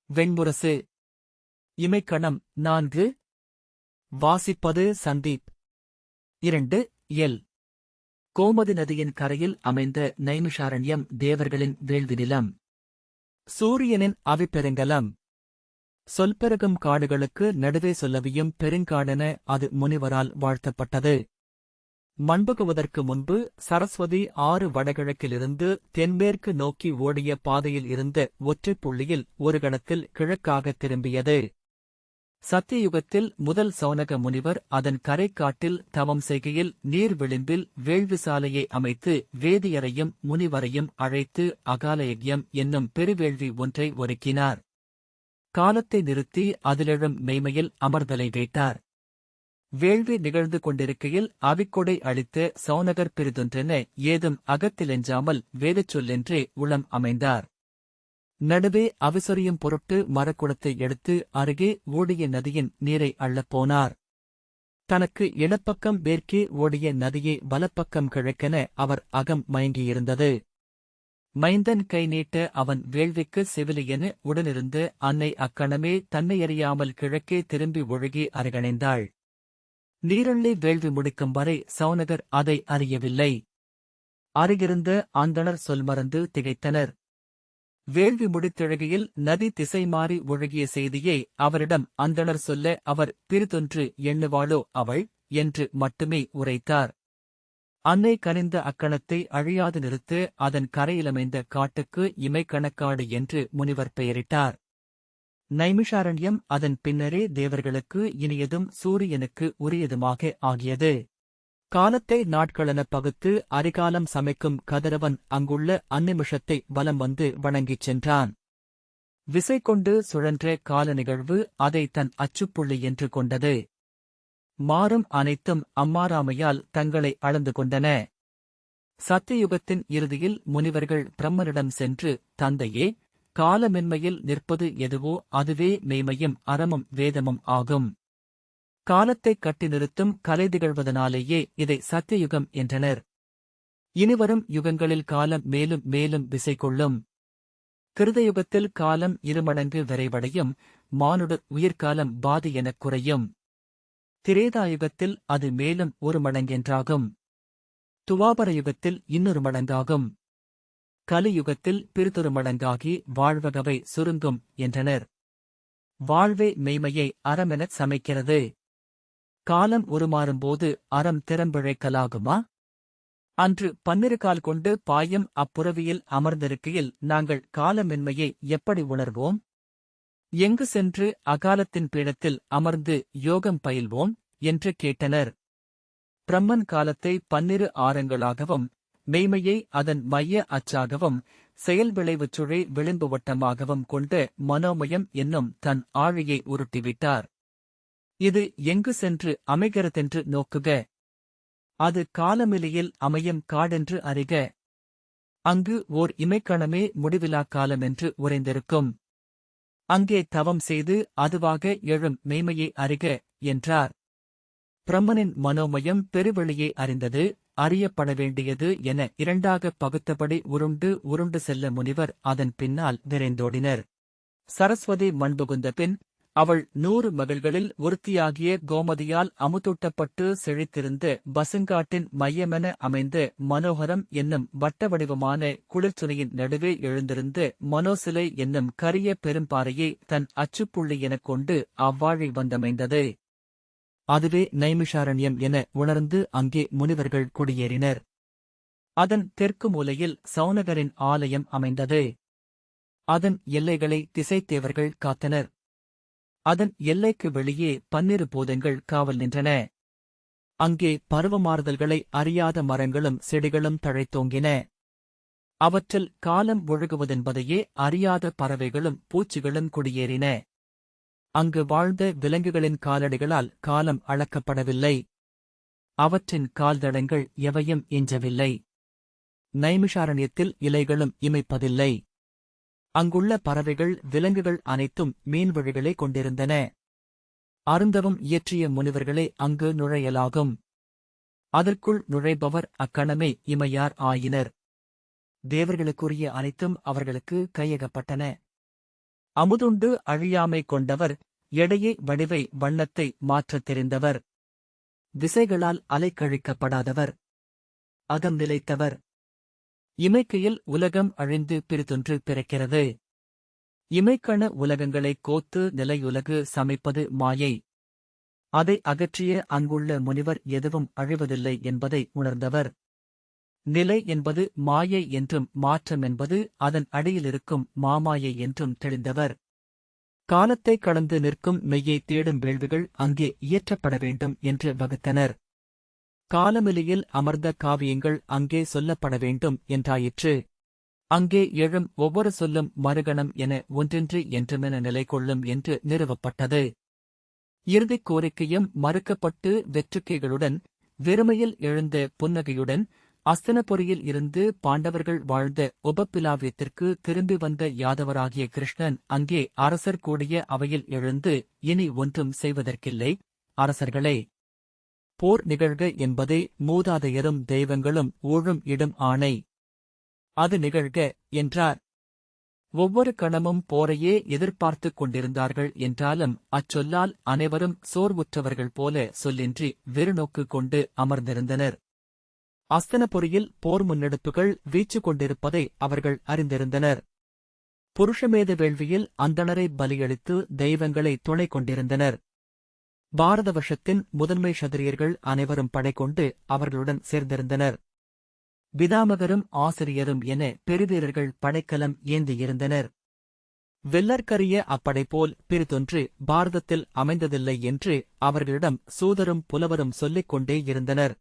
வெண்முரசு. இமைக்கணம் 4. வாசிப்பது சந்தீப். 2. எல். கோமதி நதியின் கரையில் அமைந்த நைமிஷாரண்யம் தேவர்களின் வேள்வி நிலம். சூரியனின் அவிப்பெருங்கலம். சொல்பெருகும் காடுகளுக்கு நடுவே சொல்லவியும் பெருங்காடென அது முனிவரால் வாழ்த்தப்பட்டது. மண்புகுவதற்கு முன்பு சரஸ்வதி ஆறு வடகிழக்கிலிருந்து தென்மேற்கு நோக்கி ஓடிய பாதையில் இருந்த ஒற்றைப் புள்ளியில் ஒரு கணத்தில் கிழக்காகத் திரும்பியது. சத்தியுகத்தில் முதல் சௌனக முனிவர் அதன் கரைக்காட்டில் தவம் செய்கையில் நீர் விளிம்பில் வேள்விசாலையை அமைத்து வேதியரையும் முனிவரையும் அழைத்து அகாலயக்யம் என்னும் பெருவேள்வி ஒன்றை ஒருக்கினார். காலத்தை நிறுத்தி அதிலெழும் மெய்மையில் அமர்தலை வைத்தார். வேள்வி நிகழ்ந்து கொண்டிருக்கையில் அவிக்கொடை அளித்த சௌனகர் பிறிதொன்றென ஏதும் அகத்திலெஞ்சாமல் வேதச் சொல்லென்றே உளம் அமைந்தார். நடுவே அவிசொரியும் பொருட்டு மரக்குடத்தை எடுத்து அருகே ஓடிய நதியின் நீரை அள்ளப் போனார். தனக்கு இடப்பக்கம் மேற்கே ஓடிய நதியை வலப்பக்கம் கிழக்கென அவர் அகம் மயங்கியிருந்தது. மைந்தன் கை நீட்ட அவன் வேள்விக்கு செவிலியென உடனிருந்த அன்னை அக்கணமே தன்னையறியாமல் கிழக்கே திரும்பி ஒழுகி அருகணைந்தாள். நீரள்ளி வேள்வி முடிக்கும் வரை சௌனகர் அதை அறியவில்லை. அருகிருந்த அந்தணர் சொல்மறந்து திகைத்தனர். வேள்வி முடித்தெழுகையில் நதி திசை மாறி ஒழுகிய செய்தியை அவரிடம் அந்தணர் சொல்ல அவர் பிறிதொன்று எண்ணுவாளோ அவள் என்று மட்டுமே உரைத்தார். அன்னை கனிந்த அக்கணத்தை அழியாது நிறுத்த அதன் கரையிலமைந்த காட்டுக்கு இமைக்கணக்காடு என்று முனிவர் பெயரிட்டார். நைமிஷாரண்யம் அதன் பின்னரே தேவர்களுக்கு இனியதும் சூரியனுக்கு உரியதுமாக ஆகியது. காலத்தை நாட்களெனப் பகுத்து அரிகாலம் சமைக்கும் கதிரவன் அங்குள்ள அந்நிமிஷத்தை வலம் வந்து வணங்கிச் சென்றான். விசை கொண்டு சுழன்ற கால நிகழ்வு அதை தன் அச்சுப்புள்ளி என்று கொண்டது. மாறும் அனைத்தும் அம்மாறாமையால் தங்களை அளந்து கொண்டன. சத்தியுகத்தின் இறுதியில் முனிவர்கள் பிரம்மனிடம் சென்று, தந்தையே, காலமென்மையில் நிற்பது எதுவோ அதுவே மெய்மையும் அறமும் வேதமும் ஆகும். காலத்தைக் கட்டி நிறுத்தும் கலை திகழ்வதனாலேயே இதை சத்தியுகம் என்றனர். இனிவரும் யுகங்களில் காலம் மேலும் மேலும் விசை கொள்ளும். கிருதயுகத்தில் காலம் இருமடங்கு விரைவடையும். மானுட உயிர்காலம் பாதி எனக் குறையும். திரேதாயுகத்தில் அது மேலும் ஒரு மடங்கென்றாகும். துவாபர யுகத்தில் இன்னொரு மடங்காகும். கலியுகத்தில் பிறிதொரு மடங்காகி வாழ்வகவை சுருங்கும் என்றனர். வாழ்வே மெய்மையை அறமெனச் சமைக்கிறது. காலம் உருமாறும்போது அறம் திறம்பிழைக்கலாகுமா? அன்று 12 கால் கொண்டு பாயும் அப்புறவியில் அமர்ந்திருக்கையில் நாங்கள் காலமென்மையை எப்படி உணர்வோம்? எங்கு சென்று அகாலத்தின் பீடத்தில் அமர்ந்து யோகம் பயில்வோம் என்று கேட்டனர். பிரம்மன் காலத்தை 12 ஆரங்களாகவும் மெய்மையை அதன் மைய அச்சாகவும் செயல் விளைவுச் சுழை விளிம்பு வட்டமாகவும் கொண்ட மனோமயம் என்னும் தன் ஆழியை உருட்டிவிட்டார். இது எங்கு சென்று அமைகிறதென்று நோக்குக. அது காலமிலியில் அமையும் காடென்று அறிக. அங்கு ஓர் இமைக்கணமே முடிவிலாக் காலமென்று உறைந்திருக்கும். அங்கே தவம் செய்து அதுவாக எழும் மெய்மையை அறிக என்றார். பிரம்மனின் மனோமயம் பெருவெளியை அறிந்தது, அறியப்பட வேண்டியது என இரண்டாகப் பகுத்தபடி உருண்டு உருண்டு செல்ல முனிவர் அதன் பின்னால் விரைந்தோடினர். சரஸ்வதி மண்புகுந்த பின் அவள் 100 மகள்களில் ஒருத்தியாகிய கோமதியால் அமுதூட்டப்பட்டு செழித்திருந்த பசுங்காட்டின் மையமென அமைந்த மனோகரம் என்னும் வட்டவடிவமான குளிர்ச்சுனையின் நடுவே எழுந்திருந்த மனோசிலை என்னும் கரிய பெரும்பாறையை தன் அச்சுப்புள்ளி எனக் கொண்டு அவ்வாழி வந்தமைந்தது. அதுவே நைமிஷாரண்யம் என உணர்ந்து அங்கே முனிவர்கள் குடியேறினர். அதன் தெற்கு மூலையில் சௌனகரின் ஆலயம் அமைந்தது. அதன் எல்லைகளை திசைத்தேவர்கள் காத்தனர். அதன் எல்லைக்கு வெளியே 12 பூதங்கள் காவல் நின்றன. அங்கே பருவமாறுதல்களை அறியாத மரங்களும் செடிகளும் தழைத்தோங்கின. அவற்றில் காலம் ஒழுகுவதென்பதையே அறியாத பறவைகளும் பூச்சிகளும் குடியேறின. அங்கு வாழ்ந்த விலங்குகளின் காலடிகளால் காலம் அளக்கப்படவில்லை. அவற்றின் கால்தடங்கள் எவையும் எஞ்சவில்லை. நைமிஷாரண்யத்தில் இலைகளும் இமைப்பதில்லை. அங்குள்ள பறவைகள் விலங்குகள் அனைத்தும் மீன்வழிகளே கொண்டிருந்தன. அருந்தவம் இயற்றிய முனிவர்களே அங்கு நுழையலாகும். அதற்குள் நுழைபவர் அக்கணமே இமையார் ஆயினர். தேவர்களுக்குரிய அனைத்தும் அவர்களுக்கு கையகப்பட்டன. அமுதுண்டு அழியாமை கொண்டவர், எடையை வடிவை வண்ணத்தை மாற்றத் தெரிந்தவர், திசைகளால் அலைக்கழிக்கப்படாதவர், அகம் நிலைத்தவர். இமைக்கையில் உலகம் அழிந்து பிறிதொன்று பிறக்கிறது. இமைக்கண உலகங்களைக் கோத்து நிலையுலகு சமைப்பது மாயை. அதை அகற்றிய அங்குள்ள முனிவர் எதுவும் அழிவதில்லை என்பதை உணர்ந்தவர். நிலை என்பது மாயை என்றும் மாற்றம் என்பது அதன் அடியிலிருக்கும் மாமாயை என்றும் தெளிந்தவர். காலத்தை கடந்து நிற்கும் மெய்யை தேடும் வேள்விகள் அங்கே இயற்றப்பட வேண்டும் என்று வகுத்தனர். காலமிலியில் அமர்ந்த காவியங்கள் அங்கே சொல்லப்பட வேண்டும் என்றாயிற்று. அங்கே எழும் ஒவ்வொரு சொல்லும் மறுகணம் என ஒன்றென்று என்றுமென நிலை கொள்ளும் என்று நிறுவப்பட்டது. இறுதிக் கோரிக்கையும் மறுக்கப்பட்டு வெற்றுக்கைகளுடன் வெறுமையில் எழுந்த புன்னகையுடன் அஸ்தினபுரியில் இருந்து பாண்டவர்கள் வாழ்ந்த உபப்பிலாவியத்திற்கு திரும்பி வந்த யாதவராகிய கிருஷ்ணன் அங்கே அரசர் கூடிய அவையில் எழுந்து, இனி ஒன்றும் செய்வதற்கில்லை அரசர்களே. போர் நிகழ்க என்பதே மூதாதையரும் தெய்வங்களும் ஊழும் இடும் ஆணை. அது நிகழ்க என்றார். ஒவ்வொரு கணமும் போரையே எதிர்பார்த்துக் கொண்டிருந்தார்கள் என்றாலும் அச்சொல்லால் அனைவரும் சோர்வுற்றவர்கள் போல சொல்லின்றி வெறுநோக்கு கொண்டு அமர்ந்திருந்தனர். அஸ்தினபுரியில் போர் முன்னெடுப்புகள் வீச்சு கொண்டிருப்பதை அவர்கள் அறிந்திருந்தனர். புருஷமேத வேள்வியில் அந்தணரை பலியளித்து தெய்வங்களை துணை கொண்டிருந்தனர். பாரத வருஷத்தின் முதன்மை சத்திரியர்கள் அனைவரும் படை கொண்டு அவர்களுடன் சேர்ந்திருந்தனர். பிதாமகரும் ஆசிரியரும் என பெருவீரர்கள் படைக்கலம் ஏந்தியிருந்தனர். வெள்ளற்கரிய அப்படைபோல் பிறிதொன்று பாரதத்தில் அமைந்ததில்லை என்று அவர்களிடம் சூதரும் புலவரும் சொல்லிக் கொண்டே இருந்தனர்.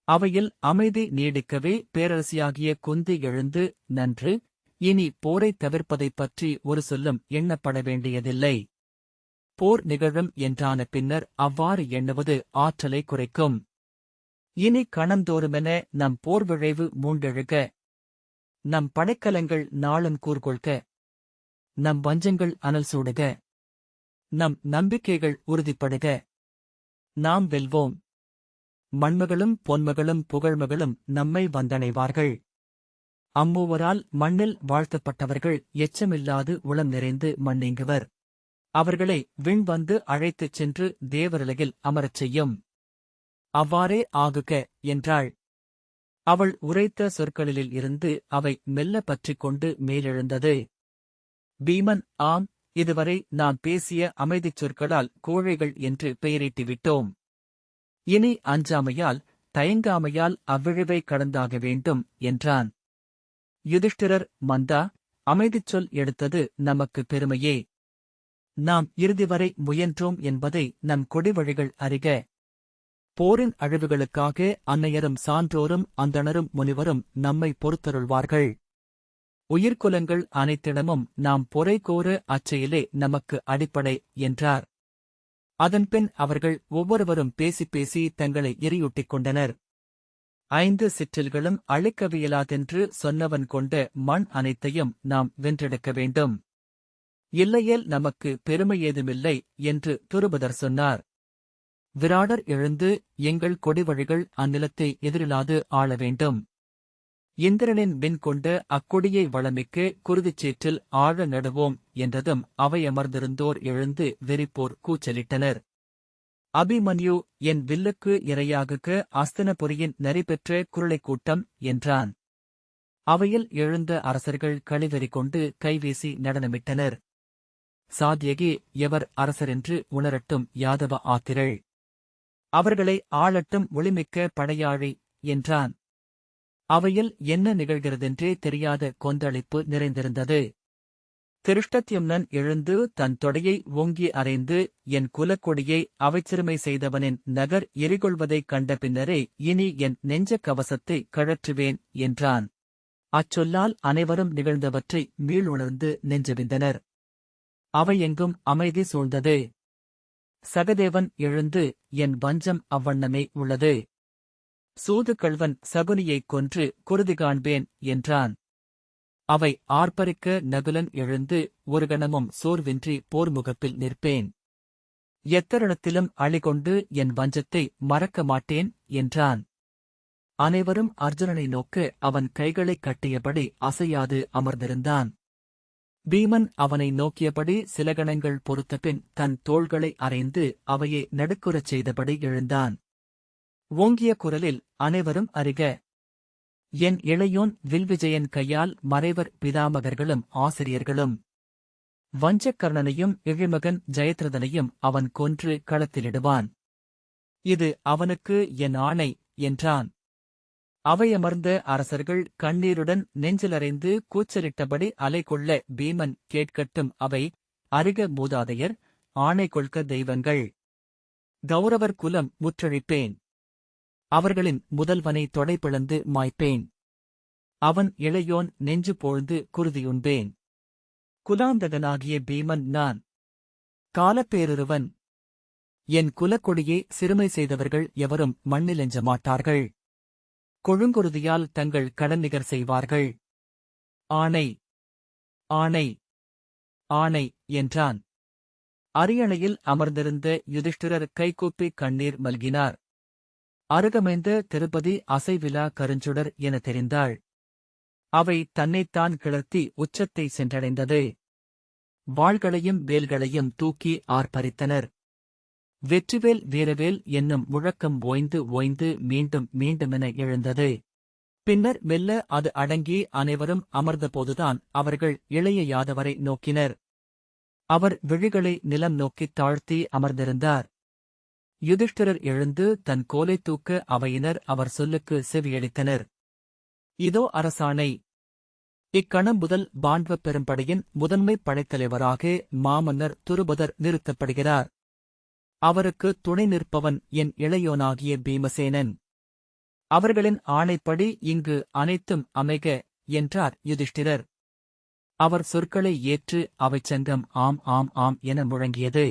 அவையில் அமைதி நீடிக்கவே பேரரசியாகிய குந்தி எழுந்து, நன்று, இனி போரைத் தவிர்ப்பதைப் பற்றி ஒரு சொல்லும் எண்ணப்பட வேண்டியதில்லை. போர் நிகழும் என்றான பின்னர் அவ்வாறு எண்ணுவது ஆற்றலை குறைக்கும். இனி கணந்தோறுமென நம் போர் விழைவு மூண்டெழுக. நம் படைக்கலங்கள் நாளும் கூர்கொள்க. நம் வஞ்சங்கள் அனல் சூடுக. நம் நம்பிக்கைகள் உறுதிப்படுக. நாம் வெல்வோம். மண்மகளும் பொன்மகளும் புகழ்மகளும் நம்மை வந்தணைவார்கள். அம்மூவரால் மண்ணில் வாழ்த்தப்பட்டவர்கள் எச்சமில்லாது உளம் நிறைந்து மண்ணீங்குவர். அவர்களை விண் வந்து அழைத்துச் சென்று தேவருலகில் அமரச் செய்யும். அவ்வாறே ஆகுக என்றாள். அவள் உரைத்த சொற்களில் இருந்து அவை மெல்ல பற்றிக் கொண்டு மேலெழுந்தது. பீமன், ஆம், இதுவரை நாம் பேசிய அமைதிச் சொற்களால் கோழைகள் என்று பெயரிட்டுவிட்டோம். இனி அஞ்சாமையால் தயங்காமையால் அவ்விழிவை கடந்தாக வேண்டும் என்றான். யுதிஷ்டிரர், மந்தா, அமைதிச் சொல் எடுத்தது நமக்கு பெருமையே. நாம் இறுதிவரை முயன்றோம் என்பதை நம் கொடிவழிகள் அறிக. போரின் அழிவுகளுக்காக அன்னையரும் சான்றோரும் அந்தணரும் முனிவரும் நம்மை பொறுத்தருள்வார்கள். உயிர்க்குலங்கள் அனைத்திடமும் நாம் பொறை கோர அச்செயலே நமக்கு அடிப்படை என்றார். அதன்பின் அவர்கள் ஒவ்வொருவரும் பேசிப் பேசி தங்களை எரியூட்டிக் கொண்டனர். 5 சிற்றில்களும் அழிக்கவியலாதென்று சொன்னவன் கொண்ட மண் அனைத்தையும் நாம் வென்றெடுக்க வேண்டும். இல்லையேல் நமக்கு பெருமை ஏதுமில்லை என்று துருபதர் சொன்னார். விராடர் எழுந்து, எங்கள் கொடிவழிகள் அந்நிலத்தை எதிரிலாது ஆள வேண்டும். இந்திரனின் விண் கொண்ட அக்கொடியை வளமிக்க குருதிச்சேற்றில் ஆழ நடுவோம் என்றதும் அவையமர்ந்திருந்தோர் எழுந்து வெறிப்போர் கூச்சலிட்டனர். அபிமன்யு, என் வில்லுக்கு இரையாகுக அஸ்தினபுரியின் நெறிபெற்ற குருளைக் கூட்டம் என்றான். அவையில் எழுந்த அரசர்கள் களிவெறி கொண்டு கைவீசி நடனமிட்டனர். சாத்யகி, எவர் அரசரென்று உணரட்டும் யாதவ ஆத்திரள். அவர்களை ஆளட்டும் ஒளிமிக்க படையாழி என்றான். அவையில் என்ன நிகழ்கிறதென்றே தெரியாத கொந்தளிப்பு நிறைந்திருந்தது. திருஷ்டத்யும்னன் எழுந்து தன் தொடையை ஓங்கி அறைந்து, என் குலக்கொடியை அவைச்சிறுமை செய்தவனின் நகர் எரிகொள்வதைக் கண்ட பின்னரே இனி என் நெஞ்ச கவசத்தை கழற்றுவேன் என்றான். அச்சொல்லால் அனைவரும் நிகழ்ந்தவற்றை மீளுணர்ந்து நெஞ்சவிந்தனர். அவையெங்கும் அமைதி சூழ்ந்தது. சகதேவன் எழுந்து, என் வஞ்சம் அவ்வண்ணமே உள்ளது. சூது கள்வன் சகுனியைக் கொன்று குருதி காண்பேன் என்றான். அவை ஆர்ப்பரிக்க நகுலன் எழுந்து, ஒரு கணமும் சோர்வின்றி போர்முகப்பில் நிற்பேன். எத்தருணத்திலும் அழிகொண்டு என் வஞ்சத்தை மறக்க மாட்டேன் என்றான். அனைவரும் அர்ஜுனனை நோக்க அவன் கைகளைக் கட்டியபடி அசையாது அமர்ந்திருந்தான். பீமன் அவனை நோக்கியபடி சில கணங்கள் பொறுத்தபின் தன் தோள்களை அறைந்து அவையை நடுக்குறச் செய்தபடி எழுந்தான். ஓங்கிய குரலில், அனைவரும் அறிக. என் இளையோன் வில்விஜயன் கையால் மறைவர் பிதாமகர்களும் ஆசிரியர்களும். வஞ்சக்கர்ணனையும் இழிமகன் ஜெயத்ரதனையும் அவன் கொன்று களத்திலிடுவான். இது அவனுக்கு என் ஆணை என்றான். அவையமர்ந்த அரசர்கள் கண்ணீருடன் நெஞ்சிலறைந்து கூச்சலிட்டபடி அலைகொள்ள பீமன், கேட்கட்டும் அவை, அறிக மூதாதையர், ஆணை கொள்க தெய்வங்கள். கௌரவர் குலம் முற்றழிப்பேன். அவர்களின் முதல்வனை தொடைபிளந்து மாய்ப்பேன். அவன் இளையோன் நெஞ்சு போழ்ந்து குருதியுண்பேன். குலாந்தகனாகிய பீமன் நான். காலப்பேருருவன். என் குலக்கொடியே சிறுமை செய்தவர்கள் எவரும் மண்ணிலெஞ்ச மாட்டார்கள். கொழுங்குருதியால் தங்கள் கடன்நிகர் செய்வார்கள். ஆணை, ஆணை, ஆணை என்றான். அரியணையில் அமர்ந்திருந்த யுதிஷ்டிரர் கைகூப்பி கண்ணீர் மல்கினார். அருகமைந்த திருப்பதி அசைவிலா கருஞ்சுடர் என தெரிந்தாள். அவை தன்னைத்தான் கிளர்த்தி உச்சத்தை சென்றடைந்தது. வாள்களையும் வேல்களையும் தூக்கி ஆர்ப்பரித்தனர். வெற்றிவேல் வீரவேல் என்னும் முழக்கம் ஓய்ந்து ஓய்ந்து மீண்டும் மீண்டுமென எழுந்தது. பின்னர் மெல்ல அது அடங்கி அனைவரும் அமர்ந்தபோதுதான் அவர்கள் இளைய யாதவரை நோக்கினர். அவர் விழிகளை நிலம் நோக்கித் தாழ்த்தி அமர்ந்திருந்தார். யுதிஷ்டிரர் எழுந்து தன் கோலை தூக்க அவையினர் அவர் சொல்லுக்கு செவியளித்தனர். இதோ அரசாணை. இக்கணம் முதல் பாண்டவ பெரும்படையின் முதன்மைப் படைத்தலைவராக மாமன்னர் துருபதர் நிறுத்தப்படுகிறார். அவருக்கு துணை நிற்பவன் என் இளையோனாகிய பீமசேனன். அவர்களின் ஆணைப்படி இங்கு அனைத்தும் அமைக என்றார் யுதிஷ்டிரர். அவர் சொற்களை ஏற்று அவைச்சங்கம் ஆம் ஆம் ஆம் என முழங்கியது.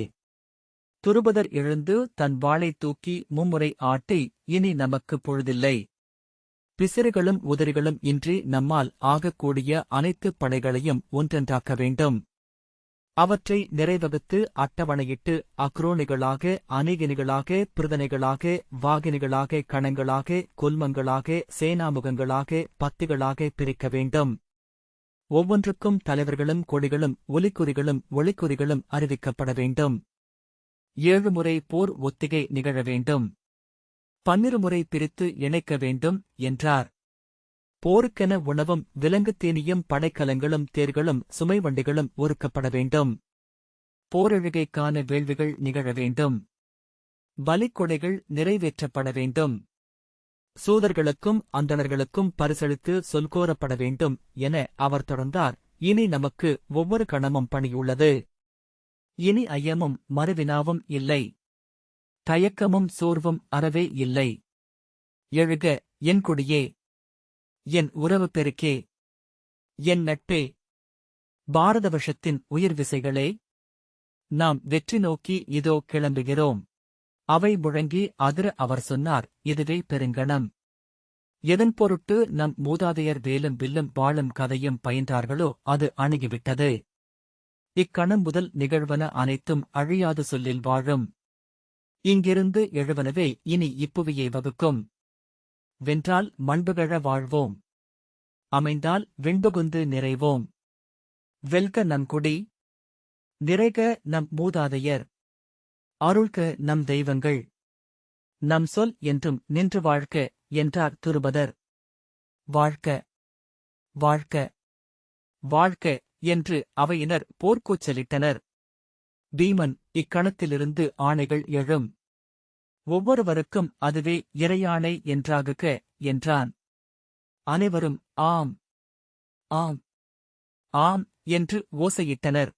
துருபதர் எழுந்து தன் வாளைத் தூக்கி மும்முறை ஆட்டி, இனி நமக்கு பொழுதில்லை. பிசிறுகளும் உதறிகளும் இன்றி நம்மால் ஆகக்கூடிய அனைத்து படைகளையும் ஒன்றென்றாக்க வேண்டும். அவற்றை நிறைவகுத்து அட்டவணையிட்டு அக்ரோணிகளாக, அநேகினிகளாக, பிரதனைகளாக, வாகினிகளாக, கணங்களாக, கொல்மங்களாக, சேனாமுகங்களாக, பத்திகளாக பிரிக்க வேண்டும். ஒவ்வொன்றுக்கும் தலைவர்களும் கொடிகளும் ஒலிக்குறிகளும் ஒளிக்குறிகளும் அறிவிக்கப்பட வேண்டும். 7 முறை போர் ஒத்திகை நிகழ வேண்டும். 12 முறை பிரித்து இணைக்க வேண்டும் என்றார். போருக்கென உணவும் விலங்குத் தீனியும் படைக்கலங்களும் தேர்களும் சுமைவண்டிகளும் ஒருக்கப்பட வேண்டும். போரெழுகைக்கான வேள்விகள் நிகழ வேண்டும். பலிக்கொடைகள் நிறைவேற்றப்பட வேண்டும். சூதர்களுக்கும் அந்தணர்களுக்கும் பரிசளித்து சொல்கோரப்பட வேண்டும் என அவர் தொடர்ந்தார். இனி நமக்கு ஒவ்வொரு கணமும் பணியுள்ளது. இனி ஐயமும் மறுவினாவும் இல்லை. தயக்கமும் சோர்வும் அறவே இல்லை. எழுக என் கொடியே, என் உறவு பெருக்கே, என் நட்பே, பாரத வருஷத்தின் உயிர் விசைகளே, நாம் வெற்றி நோக்கி இதோ கிளம்புகிறோம். அவை முழங்கி அதிர அவர் சொன்னார், இதுவே பெருங்கணம். எதன் பொருட்டு நம் மூதாதையர் வேலும் வில்லும் வாழும் கதையும் பயின்றார்களோ அது அணுகிவிட்டது. இக்கணம் முதல் நிகழ்வன அனைத்தும் அழியாது சொல்லில் வாழும். இங்கிருந்து எழுவனவே இனி இப்புவியை வகுக்கும். வென்றால் மண்புகழ வாழ்வோம். அமைந்தால் விண்புகுந்து நிறைவோம். வெல்க நம் குடி, நிறைக நம் மூதாதையர், அருள்க நம் தெய்வங்கள், நம் சொல் என்றும் நின்று வாழ்க என்றார் துருபதர். வாழ்க, வாழ்க, வாழ்க என்று அவையினர் போர்க்கூச்சலிட்டனர். பீமன், இக்கணத்திலிருந்து ஆணைகள் எழும். ஒவ்வொருவருக்கும் அதுவே இறையாணை என்றாகுக என்றான். அனைவரும் ஆம், ஆம், ஆம் என்று ஓசையிட்டனர்.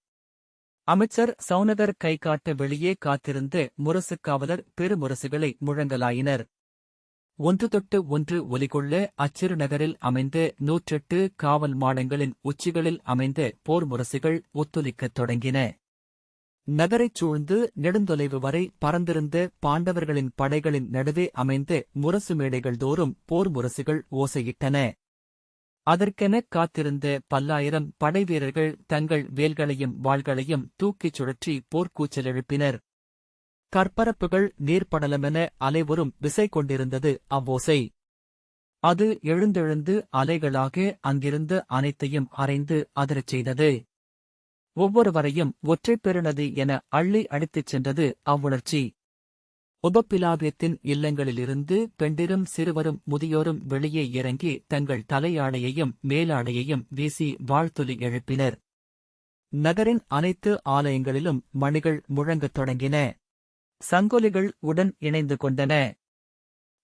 அமைச்சர் சௌனகர் கைகாட்ட வெளியே காத்திருந்த முரசுக்காவலர் பெருமுரசுகளை முழங்கலாயினர். ஒன்று தொட்டு ஒன்று ஒலிகொள்ள அச்சிறுநகரில் அமைந்த 108 காவல் மாடங்களின் உச்சிகளில் அமைந்த போர் முரசுகள் ஒத்துலிக்கத் தொடங்கின. நகரைச் சூழ்ந்து நெடுந்தொலைவு வரை பறந்திருந்த பாண்டவர்களின் படைகளின் நடுவே அமைந்த முரசு மேடைகள் தோறும் போர் முரசுகள் ஓசையிட்டன. அதற்கெனக் காத்திருந்த பல்லாயிரம் படைவீரர்கள் தங்கள் வேல்களையும் வாள்களையும் தூக்கிச் சுழற்றி போர்க்கூச்சல் எழுப்பினர். கற்பரப்புகள் நீர்ப்படலமென அலைவரும் விசை கொண்டிருந்தது அவ்வோசை. அது எழுந்தெழுந்து அலைகளாக அங்கிருந்த அனைத்தையும் அறைந்து அதிரச் செய்தது. ஒவ்வொருவரையும் ஒற்றைப் பெருநதி என அள்ளி அடித்துச் சென்றது அவ்வுணர்ச்சி. உபப்பிலாவியத்தின் இல்லங்களிலிருந்து பெண்டிரும் சிறுவரும் முதியோரும் வெளியே இறங்கி தங்கள் தலையாடையையும் மேலாடையையும் வீசி வாழ்த்துலி எழுப்பினர். நகரின் அனைத்து ஆலயங்களிலும் மணிகள் முழங்கத் தொடங்கின. சங்கொலிகள் உடன் இணைந்து கொண்டன.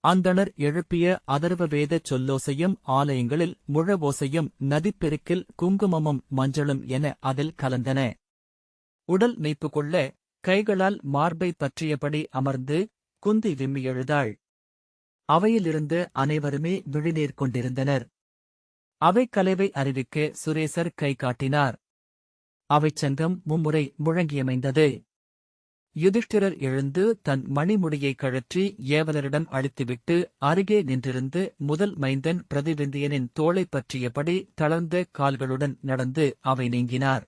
அந்தணர் எழுப்பிய அதர்வவேதச் சொல்லோசையும் ஆலயங்களில் முழவோசையும் நதிப்பெருக்கில் குங்குமமும் மஞ்சளும் என அதில் கலந்தன. உடல் மெய்ப்பு கொள்ள கைகளால் மார்பை பற்றியபடி அமர்ந்து குந்தி விம்மி எழுதாள். அவையிலிருந்து அனைவருமே விழிநீர் கொண்டிருந்தனர். அவைக்கலைவை அறிவிக்க சுரேசர் கை காட்டினார். அவைச்சங்கம் மும்முறை முழங்கியமைந்தது. யுதிஷ்டிரர் எழுந்து தன் மணிமுடியை கழற்றி ஏவலரிடம் அளித்துவிட்டு அருகே நின்றிருந்து முதல் மைந்தன் பிரதிவிந்தியனின் தோளைப் பற்றியபடி தளர்ந்த கால்களுடன் நடந்து அவை நீங்கினார்.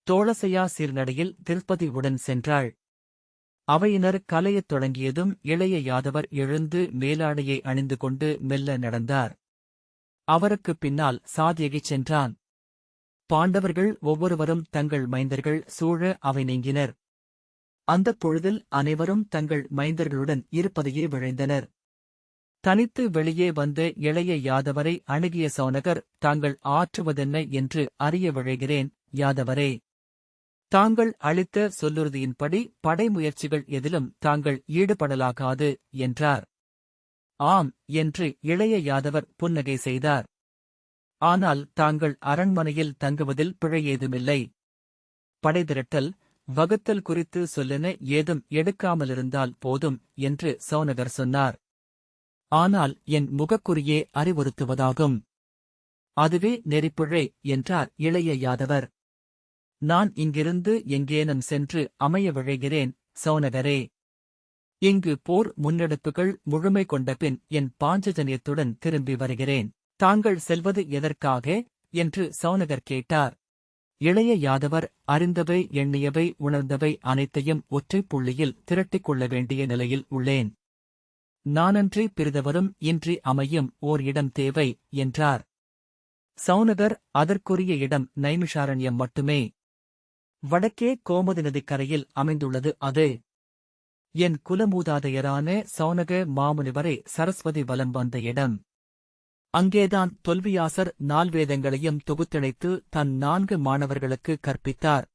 தோளசையா சீர்நடையில் திரௌபதி உடன் சென்றாள். அவையினர் கலையத் தொடங்கியதும் இளைய யாதவர் எழுந்து மேலாடையை அணிந்து கொண்டு மெல்ல நடந்தார். அவருக்குப் பின்னால் சாத்யகி சென்றான். பாண்டவர்கள் ஒவ்வொருவரும் தங்கள் மைந்தர்கள் சூழ அவை நீங்கினர். அந்தப் பொழுதில் அனைவரும் தங்கள் மைந்தர்களுடன் இருப்பதையே விழைந்தனர். தனித்து வெளியே வந்த இளைய யாதவரை அணுகிய சௌனகர், தாங்கள் ஆற்றுவதென்ன என்று அறிய விழைகிறேன் யாதவரே. தாங்கள் அளித்த சொல்லுறுதியின்படி படைமுயற்சிகள் எதிலும் தாங்கள் ஈடுபடலாகாது என்றார். ஆம் என்று இளைய யாதவர் புன்னகை செய்தார். ஆனால் தாங்கள் அரண்மனையில் தங்குவதில் பிழையேதுமில்லை. படைதிரட்டல் வகுத்தல் குறித்து சொல்லென ஏதும் எடுக்காமலிருந்தால் போதும் என்று சௌனகர் சொன்னார். ஆனால் என் முகக்குறியே அறிவுறுத்துவதாகும். அதுவே நெறிப்பிழை என்றார் இளைய யாதவர். நான் இங்கிருந்து எங்கேனும் சென்று அமைய விழைகிறேன் சௌனகரே. இங்கு போர் முன்னெடுப்புகள் முழுமை கொண்டபின் என் பாஞ்சஜன்யத்துடன் திரும்பி வருகிறேன். தாங்கள் செல்வது எதற்காக என்று சௌனகர் கேட்டார். இளைய யாதவர் அறிந்தவை எண்ணியவை உணர்ந்தவை அனைத்தையும் ஒற்றைப் புள்ளியில் திரட்டிக் கொள்ள வேண்டிய நிலையில் உள்ளேன். நானன்றி பிறிதவரும் இன்றி அமையும் ஓர் இடம் தேவை என்றார். சௌனகர், அதற்குரிய இடம் நைமிஷாரண்யம் மட்டுமே. வடக்கே கோமதி நதிக்கரையில் அமைந்துள்ளது அது. என் குலமூதாதையரான சௌனக மாமுனிவரை சரஸ்வதி வலம் வந்த இடம். அங்கேதான் தொல்வியாசர் நால்வேதங்களையும் தொகுத்திணைத்து தன் 4 மாணவர்களுக்கு கற்பித்தார்.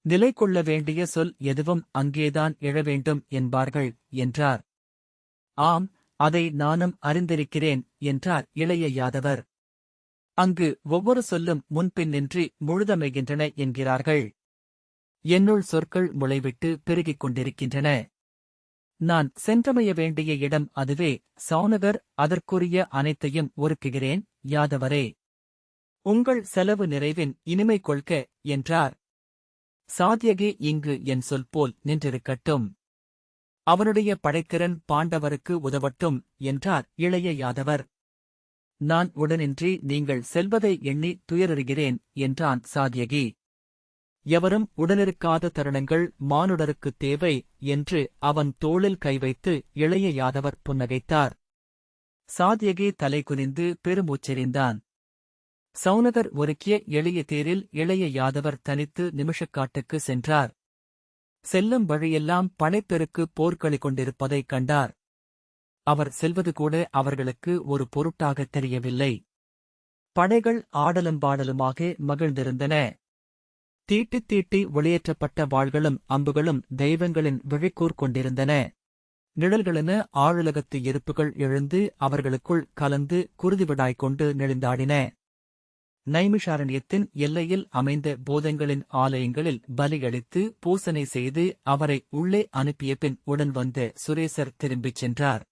நிலை கொள்ள வேண்டிய சொல் எதுவும் அங்கேதான் எழவேண்டும் என்பார்கள் என்றார். ஆம், அதை நானும் அறிந்திருக்கிறேன் என்றார் இளைய யாதவர். அங்கு ஒவ்வொரு சொல்லும் முன்பின்னின்றி முழுதமைகின்றன என்கிறார்கள். என்னுள் சொற்கள் முளைவிட்டு பெருகிக் கொண்டிருக்கின்றன. நான் சென்றமைய வேண்டிய இடம் அதுவே. சௌனகர், அதற்குரிய அனைத்தையும் ஒருக்குகிறேன் யாதவரே. உங்கள் செலவு நிறைவின் இனிமை கொள்க என்றார். சாத்யகி இங்கு என் சொல் போல் நின்றிருக்கட்டும். அவனுடைய படைத்திறன் பாண்டவருக்கு உதவட்டும் என்றார் இளைய யாதவர். நான் உடனின்றி நீங்கள் செல்வதை எண்ணி துயருகிறேன் என்றான் சாத்யகி. எவரும் உடனிருக்காத தருணங்கள் மானுடருக்குத் தேவை என்று அவன் தோளில் கைவைத்து இளைய யாதவர் புன்னகைத்தார். சாத்யகி தலை குனிந்து பெருமூச்செறிந்தான். சௌனகர் ஒருக்கிய எளிய தேரில் இளைய யாதவர் தனித்து நிமிஷக்காட்டுக்கு சென்றார். செல்லும் வழியெல்லாம் படைப்பெருக்கு போர்க்களி கொண்டிருப்பதைக் கண்டார். அவர் செல்வது கூட அவர்களுக்கு ஒரு பொருட்டாகத் தெரியவில்லை. படைகள் ஆடலும் பாடலுமாக மகிழ்ந்திருந்தன. தீட்டித் தீட்டி ஒளியேற்றப்பட்ட வாள்களும் அம்புகளும் தெய்வங்களின் விழிக்கூர் கொண்டிருந்தன. நிழல்களென ஆழுலகத்து எருப்புகள் எழுந்து அவர்களுக்குள் கலந்து குருதிவிடாய்க் கொண்டு நெளிந்தாடின. நைமிஷாரண்யத்தின் எல்லையில் அமைந்த போதங்களின் ஆலயங்களில் பலியளித்து பூசனை செய்து அவரை உள்ளே அனுப்பிய பின் உடன் வந்த சுரேசர் திரும்பிச் சென்றார்.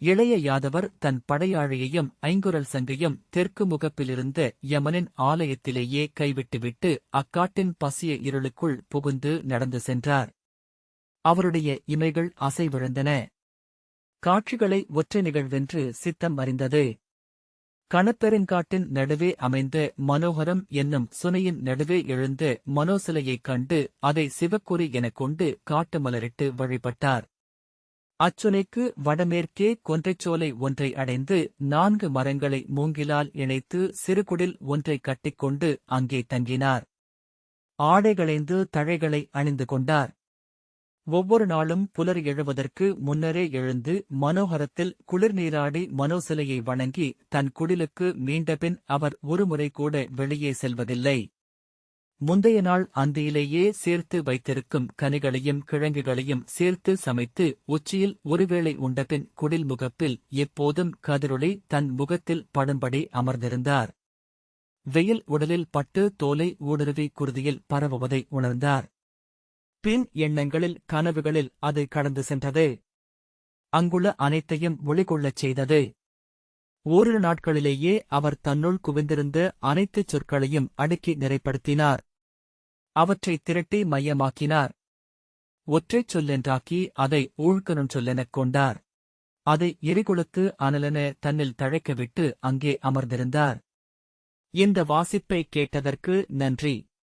இளைய யாதவர் தன் படையாழியையும் ஐங்குரல் சங்கையும் தெற்கு முகப்பிலிருந்த யமனின் ஆலயத்திலேயே கைவிட்டுவிட்டு அக்காட்டின் பசிய இருளுக்குள் புகுந்து நடந்து சென்றார். அவருடைய இமைகள் அசைவிழந்தன. காட்சிகளை ஒற்றை நிகழ்வென்று சித்தம் அறிந்தது. கணப்பெருங்காட்டின் நடுவே அமைந்த மனோகரம் என்னும் சுனையின் நடுவே எழுந்த மனோசிலையைக் கண்டு அதை சிவக்குறி எனக் கொண்டு காட்டு மலரிட்டு வழிபட்டார். அச்சுனைக்கு வடமேற்கே கொன்றைச்சோலை ஒன்றை அடைந்து 4 மரங்களை மூங்கிலால் இணைத்து சிறுகுடில் ஒன்றை கட்டிக்கொண்டு அங்கே தங்கினார். ஆடைகளைந்து தழைகளை அணிந்து கொண்டார். ஒவ்வொரு நாளும் புலர் எழுவதற்கு முன்னரே எழுந்து மனோகரத்தில் குளிர்நீராடி மனோசிலையை வணங்கி தன் குடிலுக்கு மீண்டபின் அவர் ஒருமுறை கூட வெளியே செல்வதில்லை. முந்தைய நாள் அந்தியிலேயே சேர்த்து வைத்திருக்கும் கனிகளையும் கிழங்குகளையும் சேர்த்து சமைத்து உச்சியில் ஒருவேளை உண்டபின் குடில் முகப்பில் எப்போதும் கதிரொளி தன் முகத்தில் படும்படி அமர்ந்திருந்தார். வெயில் உடலில் பட்டு தோலை ஊடுருவி குருதியில் பரவுவதை உணர்ந்தார். பின் எண்ணங்களில் கனவுகளில் அது கடந்து சென்றது. அங்குள்ள அனைத்தையும் ஒளிகொள்ளச் செய்தது. ஓரிரு நாட்களிலேயே அவர் தன்னுள் குவிந்திருந்த அனைத்துச் சொற்களையும் அடுக்கி நிறைப்படுத்தினார். அவற்றைத் திரட்டி மையமாக்கினார். ஒற்றைச் சொல்லென்றாக்கி அதை ஊழ்கனுஞ் சொல்லெனக் கொண்டார். அதை எரிகொளுத்து அனலென தன்னில் தழைக்கவிட்டு அங்கே அமர்ந்திருந்தார். இந்த வாசிப்பை கேட்டதற்கு நன்றி.